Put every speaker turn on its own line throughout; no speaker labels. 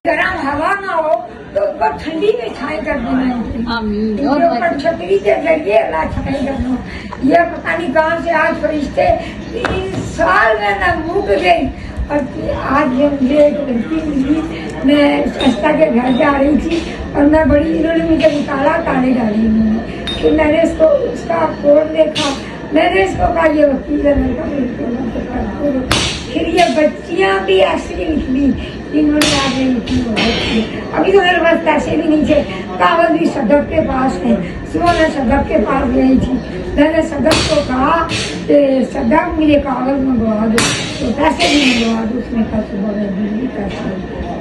गर्म हवा ना हो तो ऊपर ठंडी में छाई कर देना।
आमीन।
और ऊपर छतरी के जरिए अल्लाह छाई करना। ये पता नहीं कहाँ से आज फरिश्ते 3 साल में ना मुक गई। और आज मुझे एक लड़की मिली, मैं शस्ता के घर जा रही थी और मैं बड़ी, इन्होंने मुझे निकाला ताले डाली उन्होंने। तो मैंने इसको उसका कोड देखा, मैंने इसको कहा ये वकील है, मैंने कहा फिर ये बच्चियां भी ऐसी निकली, इन्होंने आगे निकली। अभी तो मेरे पास पैसे भी नहीं थे, कागज भी सदक के पास है। सुबह मैं सदक के पास गई थी, मैंने सदक को कहा कि सदक मुझे कागज मंगवा दो, तो पैसे भी मंगवा दो। उसने कहा सुबह मैं दूंगी पैसे।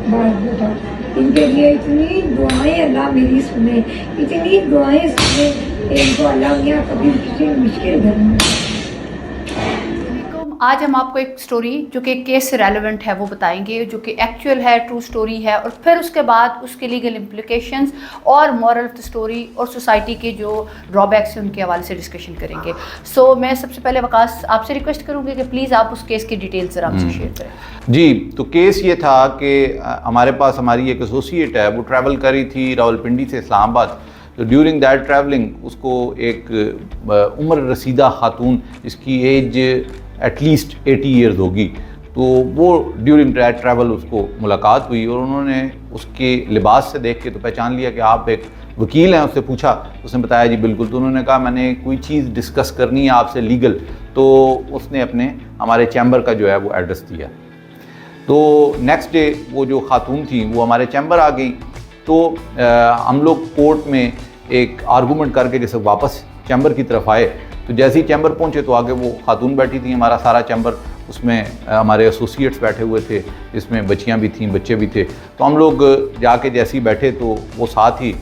बस बेटा, इनके लिए इतनी दुआएं अल्लाह मेरी सुने, इतनी दुआएं सुने, इनको अल्लाह मियां कभी किसी मुश्किल घर में।
आज हम आपको एक स्टोरी जो कि केस से रेलेवेंट है वो बताएंगे, जो कि एक्चुअल है, ट्रू स्टोरी है, और फिर उसके बाद उसके लीगल इम्प्लिकेशंस और मॉरल ऑफ द स्टोरी और सोसाइटी के जो ड्रॉबैक्स हैं उनके हवाले से डिस्कशन करेंगे। सो मैं सबसे पहले वकास आपसे रिक्वेस्ट करूँगी कि प्लीज़ आप उस केस की डिटेल्स ज़रा हमसे शेयर करें।
जी, तो केस ये था कि हमारे पास हमारी एक एसोसिएट है, वो ट्रैवल कर रही थी रावलपिंडी से इस्लामाबाद। तो ड्यूरिंग दैट ट्रैवलिंग उसको एक उम्र रसीदा खातून, जिसकी एज एटलीस्ट 80 ईयर्स होगी, तो वो ड्यूरिंग ट्रैवल उसको मुलाकात हुई और उन्होंने उसके लिबास से देख के तो पहचान लिया कि आप एक वकील हैं। उससे पूछा, उसने बताया जी बिल्कुल। तो उन्होंने कहा मैंने कोई चीज़ डिस्कस करनी है आपसे लीगल। तो उसने अपने हमारे चैम्बर का जो है वो एड्रेस दिया। तो नेक्स्ट डे वो जो खातून थी वो हमारे चैम्बर आ गई। तो हम लोग कोर्ट में एक आर्गूमेंट करके जैसे वापस चैम्बर की तरफ आए, तो जैसे ही चैम्बर पहुंचे तो आगे वो खातून बैठी थी। हमारा सारा चैम्बर, उसमें हमारे एसोसिएट्स बैठे हुए थे, जिसमें बच्चियां भी थीं, बच्चे भी थे। तो हम लोग जाके जैसे ही बैठे तो वो साथ ही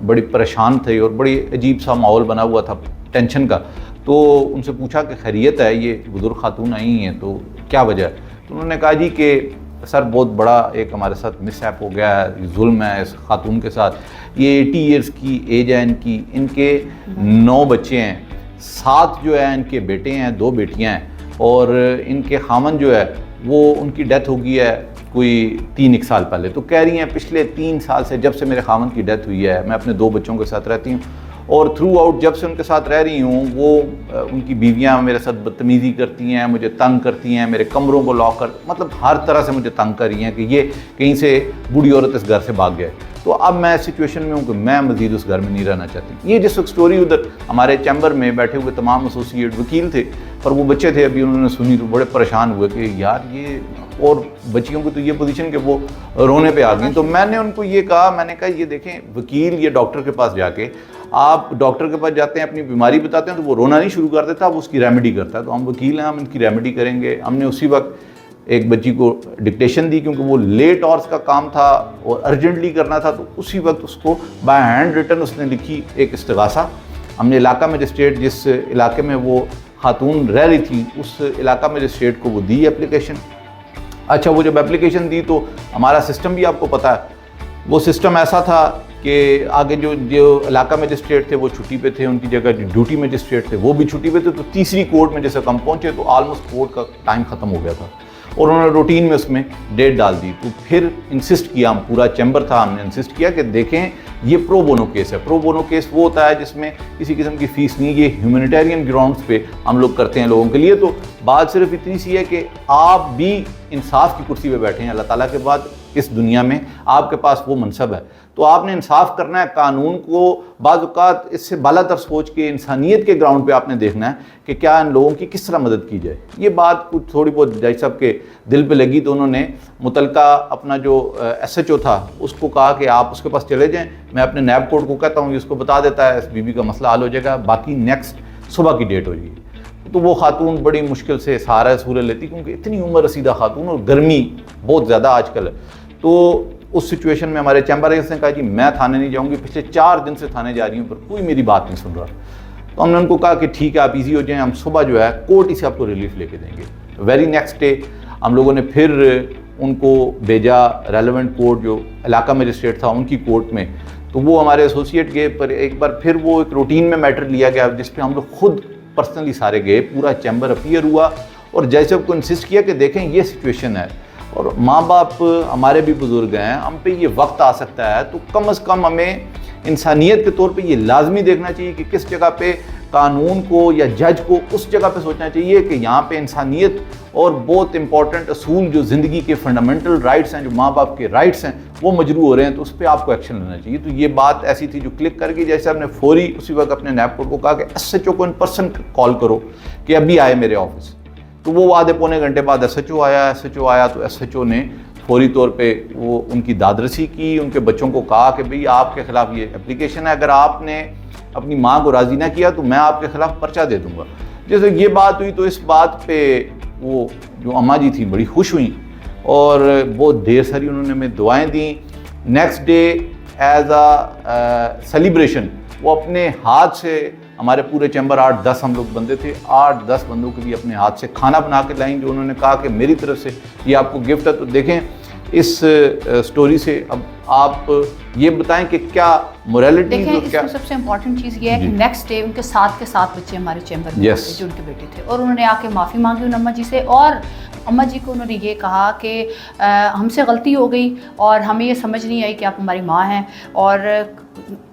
बड़ी परेशान थे और बड़ी अजीब सा माहौल बना हुआ था टेंशन का। तो उनसे पूछा कि खैरियत है, ये बुजुर्ग खातून आई हैं तो क्या वजह है? तो उन्होंने कहा जी कि सर बहुत बड़ा एक हमारे साथ मिसहैप हो गया है, जुल्म है इस खातून के साथ। ये 80 ईयर्स की एज है इनकी, इनके 9 बच्चे हैं, 7 जो है इनके बेटे हैं, 2 बेटियां हैं, और इनके खामन जो है वो उनकी डेथ हो गई है कोई 3 साल पहले। तो कह रही हैं पिछले 3 साल से, जब से मेरे खामन की डेथ हुई है, मैं अपने 2 बच्चों के साथ रहती हूँ और थ्रू आउट जब से उनके साथ रह रही हूँ वो उनकी बीवियाँ मेरे साथ बदतमीज़ी करती हैं, मुझे तंग करती हैं, मेरे कमरों को लॉक कर, मतलब हर तरह से मुझे तंग कर रही हैं कि ये कहीं से बूढ़ी औरत इस घर से भाग गए। तो अब मैं सिचुएशन में हूँ कि मैं मज़ीद उस घर में नहीं रहना चाहती। ये जिस वक्त स्टोरी उधर हमारे चैम्बर में बैठे हुए तमाम एसोसिएट वकील थे और वो बच्चे थे, अभी उन्होंने सुनी तो बड़े परेशान हुए कि यार ये, और बच्चियों की तो ये पोजीशन कि वो रोने पे आ गई। तो मैंने उनको ये कहा, मैंने कहा ये देखें वकील, ये डॉक्टर के पास जाके, आप डॉक्टर के पास जाते हैं, अपनी बीमारी बताते हैं तो वो रोना नहीं शुरू कर देता, वो उसकी रेमेडी करता है। तो हम वकील हैं, हम इनकी रेमेडी करेंगे। हमने उसी वक्त एक बच्ची को डिक्टेशन दी क्योंकि वो लेट आवर्स का काम था और अर्जेंटली करना था। तो उसी वक्त उसको बाय हैंड रिटन उसने लिखी एक इस्तिगासा। हमने इलाका मजिस्ट्रेट, जिस इलाके में वो खातून रह रही थी, उस इलाका मजिस्ट्रेट को वो दी एप्लीकेशन। अच्छा, वो जब एप्लीकेशन दी तो हमारा सिस्टम भी आपको पता है, वो सिस्टम ऐसा था कि आगे जो इलाका मजिस्ट्रेट थे वो छुट्टी पे थे, उनकी जगह जो ड्यूटी मजिस्ट्रेट थे वो भी छुट्टी पे थे। तो तीसरी कोर्ट में जैसे हम पहुँचे तो ऑलमोस्ट कोर्ट का टाइम ख़त्म हो गया था और उन्होंने रूटीन में उसमें डेट डाल दी। तो फिर इंसिस्ट किया, हम पूरा चैम्बर था, हमने इंसिस्ट किया कि देखें ये प्रो बोनो केस है। प्रो बोनो केस वो होता है जिसमें किसी किस्म की फ़ीस नहीं, ये ह्यूमैनिटेरियन ग्राउंड्स पे हम लोग करते हैं लोगों के लिए। तो बात सिर्फ इतनी सी है कि आप भी इंसाफ की कुर्सी पे बैठे हैं, अल्लाह ताला के बाद इस दुनिया में आपके पास वो मनसब है, तो आपने इंसाफ करना है। कानून को बाज़ औक़ात इससे बालातर सोच के इंसानियत के ग्राउंड पे आपने देखना है कि क्या इन लोगों की किस तरह मदद की जाए। ये बात कुछ थोड़ी बहुत जज साहब के दिल पे लगी, तो उन्होंने मुतलका अपना जो SHO था उसको कहा कि आप उसके पास चले जाएँ, मैं अपने नैब कोर्ट को कहता हूँ, उसको बता देता है, इस बीबी का मसला हल हो जाएगा, बाकी नेक्स्ट सुबह की डेट हो जाएगी। तो वो खातून बड़ी मुश्किल से सहारा सूरत लेती, क्योंकि इतनी उम्र रसीदा खातून और गर्मी बहुत ज़्यादा आजकल है। तो उस सिचुएशन में हमारे चैम्बर ने कहा जी मैं थाने नहीं जाऊंगी, पिछले 4 दिन से थाने जा रही हूँ पर कोई मेरी बात नहीं सुन रहा। तो हमने उनको कहा कि ठीक है आप इजी हो जाएं, हम सुबह जो है कोर्ट ही से आपको रिलीफ लेके देंगे। वेरी नेक्स्ट डे हम लोगों ने फिर उनको भेजा रेलेवेंट कोर्ट, जो इलाका मजिस्ट्रेट था उनकी कोर्ट में। तो वो हमारे एसोसिएट गए, पर एक बार फिर वो एक रूटीन में मैटर लिया गया जिस पे हम लोग खुद पर्सनली सारे गए, पूरा चैम्बर अपीयर हुआ और जज साहब को इंसिस्ट किया कि देखें ये सिचुएशन है, और माँ बाप हमारे भी बुज़ुर्ग हैं, हम पे ये वक्त आ सकता है, तो कम से कम हमें इंसानियत के तौर पे ये लाजमी देखना चाहिए कि किस जगह पे कानून को या जज को उस जगह पे सोचना चाहिए कि यहाँ पे इंसानियत और बहुत इंपॉर्टेंट असूल जो ज़िंदगी के फंडामेंटल राइट्स हैं, जो माँ बाप के राइट्स हैं, वो मजरू हो रहे हैं, तो उस पर आपको एक्शन लेना चाहिए। तो ये बात ऐसी थी जो क्लिक कर गई। जैसे आपने फौरी उसी वक्त अपने नैब कोर्ट को कहा कि SHO को इन पर्सन कॉल करो कि अभी आए मेरे ऑफिस, तो वो आधे पौने घंटे बाद SHO आया। SHO आया तो SHO ने फौरी तौर पे वो उनकी दादरसी की, उनके बच्चों को कहा कि भाई आपके ख़िलाफ़ ये एप्लीकेशन है, अगर आपने अपनी माँ को राज़ी ना किया तो मैं आपके ख़िलाफ़ पर्चा दे दूँगा। जैसे ये बात हुई तो इस बात पे वो जो अम्मा जी थी बड़ी खुश हुई और बहुत ढेर सारी उन्होंने हमें दुआएँ दी। नेक्स्ट डे एज आ सेलिब्रेशन वो अपने हाथ से, हमारे पूरे चैम्बर 8-10 हम लोग बंदे थे, 8-10 बंदों के लिए अपने हाथ से खाना बना के लाएँ, जो उन्होंने कहा कि मेरी तरफ से ये आपको गिफ्ट है। तो देखें इस स्टोरी से अब आप ये बताएं कि क्या मोरालिटी,
देखें,
तो क्या
इसमें सबसे इम्पोर्टेंट चीज़ ये है कि नेक्स्ट डे उनके 7 के 7 बच्चे हमारे चैम्बर में थे जो उनके बेटे थे, और उन्होंने आके माफ़ी मांगी उन अम्मा जी से, और अम्मा जी को उन्होंने ये कहा कि हमसे गलती हो गई और हमें ये समझ नहीं आई कि आप हमारी माँ हैं, और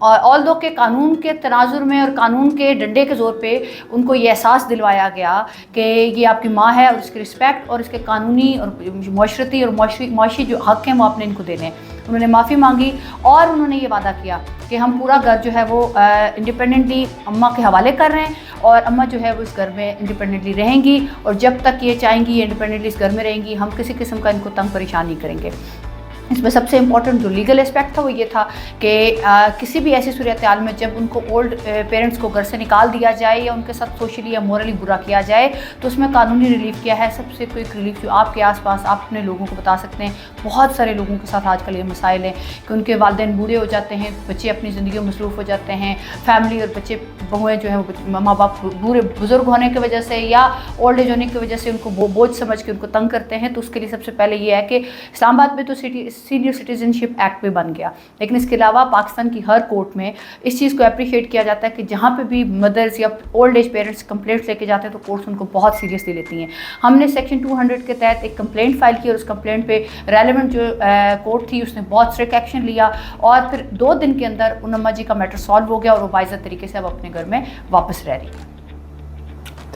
ऑल दो के कानून के तनाजुर में और कानून के डंडे के ज़ोर पे उनको ये एहसास दिलवाया गया कि ये आपकी माँ है और इसकी रिस्पेक्ट और इसके कानूनी और माशरती और मुआशी जो हक़ हैं वो आपने इनको देने हैं। उन्होंने माफ़ी मांगी और उन्होंने ये वादा किया कि हम पूरा घर जो है वो इंडिपेंडेंटली अम्मा के हवाले कर रहे हैं, और अम्मा जो है वो इस घर में इंडिपेंडेंटली रहेंगी, और जब तक ये चाहेंगी ये इंडिपेंडेंटली इस घर में रहेंगी, हम किसी किस्म का इनको तंग परेशान नहीं करेंगे। इसमें सबसे इम्पोर्टेंट जो लीगल एस्पेक्ट था वो ये था कि किसी भी ऐसी सूरत-ए-हाल में जब उनको ओल्ड पेरेंट्स को घर से निकाल दिया जाए या उनके साथ सोशली या मोरली बुरा किया जाए, तो उसमें कानूनी रिलीफ क्या है, सबसे क्विक रिलीफ जो आपके आसपास आप अपने लोगों को बता सकते हैं। बहुत सारे लोगों के साथ आजकल ये मसाइल हैं कि उनके वालिदैन बूढ़े हो जाते हैं, बच्चे अपनी ज़िंदगी में मसरूफ़ हो जाते हैं, फैमिली और बच्चे बहुएँ जो हैं वो माँ बाप बूढ़े बुज़ुर्ग होने की वजह से या ओल्ड एज होने की वजह से उनको बोझ समझ के उनको तंग करते हैं। तो उसके लिए सबसे पहले ये है कि इस्लामाबाद में तो सीनियर सिटीजनशिप एक्ट भी बन गया, लेकिन इसके अलावा पाकिस्तान की हर कोर्ट में इस चीज़ को अप्रिशिएट किया जाता है कि जहाँ पे भी मदर्स या ओल्ड एज पेरेंट्स कंप्लेंट्स लेके जाते हैं तो कोर्ट्स उनको बहुत सीरियसली लेती हैं। हमने सेक्शन 200 के तहत एक कंप्लेंट फाइल की और उस कंप्लेंट पे रेलेवेंट जो कोर्ट थी उसने बहुत स्ट्रिक्ट एक्शन लिया, और फिर 2 दिन के अंदर उन अम्मा जी का मैटर सॉल्व हो गया और वो बाइज़्ज़त तरीके से अब अपने घर में वापस रह रही है।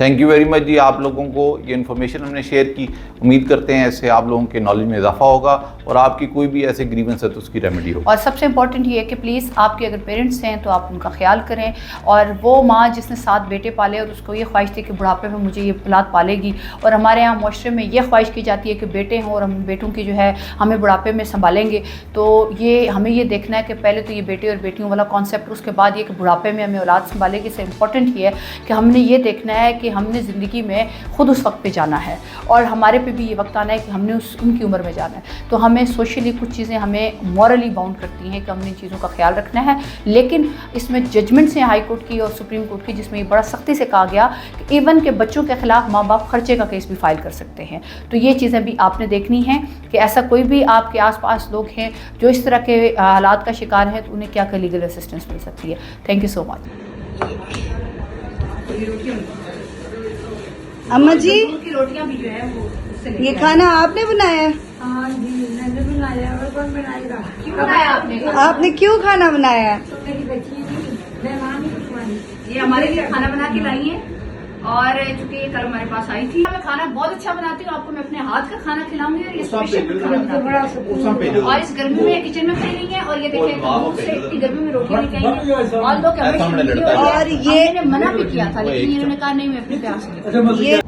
थैंक यू वेरी मच जी, आप लोगों को ये इन्फॉर्मेशन हमने शेयर की। उम्मीद करते हैं इससे आप लोगों के नॉलेज में इजाफा होगा और आपकी कोई भी ऐसे ग्रीवेंस है तो उसकी रेमेडी होगी।
और सबसे इम्पॉर्टेंट ये है कि प्लीज़ आपके अगर पेरेंट्स हैं तो आप उनका ख्याल करें, और वो माँ जिसने 7 बेटे पाले और उसको ये ख्वाहिश थी कि बुढ़ापे में मुझे ये औलाद पालेगी, और हमारे यहाँ माशरे में ये ख्वाहिश की जाती है कि बेटे हों और हम बेटों की जो है हमें बुढ़ापे में संभालेंगे, तो ये हमें ये देखना है कि पहले तो ये बेटे और बेटियों वाला कॉन्सेप्ट, उसके बाद ये कि बुढ़ापे में हमें औलाद संभालेगी। इससे इम्पॉर्टेंट ये है कि हमने ये देखना है कि हमने ज़िंदगी में खुद उस वक्त पे जाना है, और हमारे पे भी ये वक्त आना है कि हमने उनकी उम्र में जाना है। तो हमें सोशली कुछ चीज़ें हमें मॉरली बाउंड करती हैं कि हमने इन चीज़ों का ख्याल रखना है, लेकिन इसमें जजमेंट्स हैं हाई कोर्ट की और सुप्रीम कोर्ट की जिसमें ये बड़ा सख्ती से कहा गया कि इवन के बच्चों के ख़िलाफ़ माँ बाप खर्चे का केस भी फाइल कर सकते हैं। तो ये चीज़ें भी आपने देखनी है कि ऐसा कोई भी आपके आसपास लोग हैं जो इस तरह के हालात का शिकार हैं तो उन्हें क्या क्या लीगल असिस्टेंस मिल सकती है। Thank you so much.
अम्मा जी,
रोटियाँ भी जो है वो
ये खाना आपने बनाया है?
हाँ जी, मैंने बनाया, और कौन बनाएगा?
क्यों बनाया आपने?
आपने क्यों खाना बनाया है?
तो मेरी बच्ची थी, मेहमान ही खुशवानी।
ये हमारे लिए खाना बना के लाई है, और चूंकि ये कल हमारे पास आई थी, मैं खाना बहुत अच्छा बनाती हूँ, आपको मैं अपने हाथ का खाना खिलाऊंगी, और ये स्पेशल खाना बनाती हूँ। और इस गर्मी में किचन में खड़ी रही है, और ये देखें दूर से इतनी गर्मी में रोटियां लेके आई हैं, और लोग
और ये
मना भी किया था, लेकिन इन्होंने कहा नहीं मैं अपने प्यार से